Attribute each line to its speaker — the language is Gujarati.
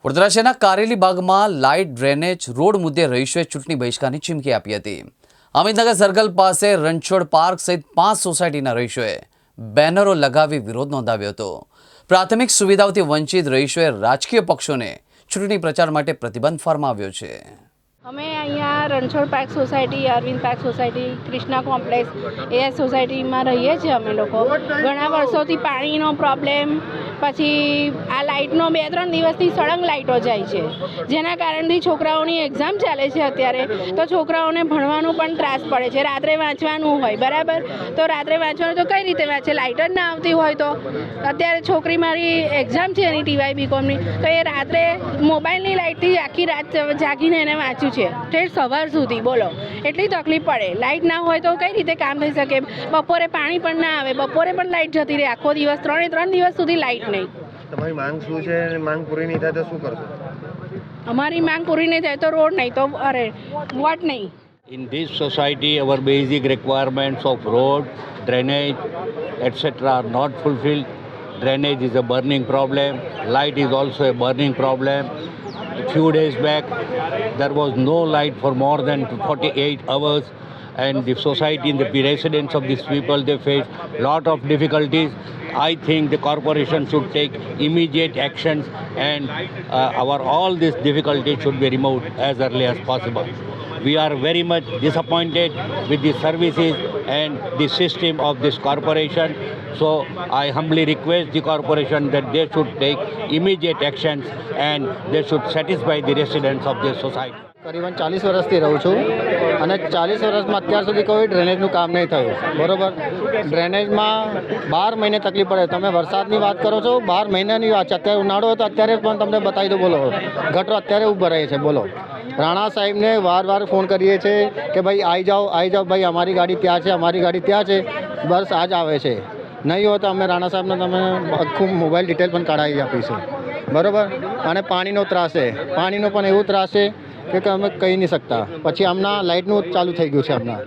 Speaker 1: વડોદરા શહેરના કારેલી બાગમાં લાઇટ ડ્રેનેજ રોડ મુદ્દે રહીશોએ ચૂંટણી બહિષ્કારની ચીમકી આપી હતી। અમિતનગર સર્કલ પાસે રણછોડ પાર્ક સહિત 5 સોસાયટીના રહીશોએ બેનરો લગાવી વિરોધ નોંધાવ્યો હતો। પ્રાથમિક સુવિધાઓથી વંચિત રહીશોએ રાજકીય પક્ષોને ચૂંટણી પ્રચાર માટે પ્રતિબંધ ફરમાવ્યો છે।
Speaker 2: અમે અહીંયા Ranchhod park society, Arvind park society, Krishna complex એ સોસાયટીમાં રહીએ છીએ અમે લોકો। ઘણા વર્ષોથી પાણીનો પ્રોબ્લેમ, પછી આ લાઇટનો 2-3 દિવસથી સળંગ લાઇટો જાય છે, જેના કારણથી છોકરાઓની એક્ઝામ ચાલે છે અત્યારે, તો છોકરાઓને ભણવાનું પણ ત્રાસ પડે છે। રાત્રે વાંચવાનું હોય બરાબર, તો રાત્રે વાંચવાનું તો કઈ રીતે વાંચે? લાઇટ જ ના આવતી હોય તો। અત્યારે છોકરી મારી એક્ઝામ છે એની TY BComની, તો એ રાત્રે મોબાઈલની લાઇટથી આખી રાત જાગીને એને વાંચ્યું છે ઠેઠ સવાર સુધી। બોલો, એટલી તકલીફ પડે। લાઇટ ના હોય તો કઈ રીતે કામ થઈ શકે? બપોરે પાણી પણ ના આવે, બપોરે પણ લાઇટ જતી રહે, આખો દિવસ 3 દિવસ સુધી લાઇટ નહીં।
Speaker 3: તમારી માંગ શું છે? માંગ પૂરી નહીં થાય તો શું કરશો?
Speaker 2: અમારી માંગ પૂરી નહીં થાય તો રોડ નહીં તો વોટ નહીં।
Speaker 4: In this society, our basic requirements of road, drainage, etc. are not fulfilled. Drainage is a burning problem. Light is also a burning problem. A few days back, there was no light for more than 48 hours. And the society and the residents of these people, they face lot of difficulties. I think the corporation should take immediate actions and all these difficulties should be removed as early as possible. We are very much disappointed with the services and the system of this corporation. So I humbly request the corporation that they should take immediate actions and they should satisfy the residents of this society.
Speaker 5: કરીબન 40 વર્ષથી રહું છું અને 40 વર્ષમાં અત્યાર સુધી કોઈ ડ્રેનેજનું કામ નહીં થયું, બરાબર। ડ્રેનેજમાં 12 મહિને તકલીફ પડે। તમે વરસાદની વાત કરો છો, 12 મહિનાની વાત છે। અત્યારે ઉનાળો હતો, અત્યારે પણ તમને બતાવી દો। બોલો, ગટરો અત્યારે ઊભા રહે છે। બોલો, રાણા સાહેબને વાર ફોન કરીએ છીએ કે ભાઈ આવી જાઓ ભાઈ, અમારી ગાડી ત્યાં છે, અમારી ગાડી ત્યાં છે, બસ આ જ આવે છે। નહીં હોય તો અમે રાણા સાહેબને તમે આખું મોબાઈલ ડિટેલ પણ કાઢાવી આપીશું, બરાબર। અને પાણીનો ત્રાસ છે, પાણીનો પણ એવું ત્રાસ છે કે અમે કહી નહીં શકતા। પછી હમણાં લાઇટનું ચાલુ થઈ ગયું છે હમણાં।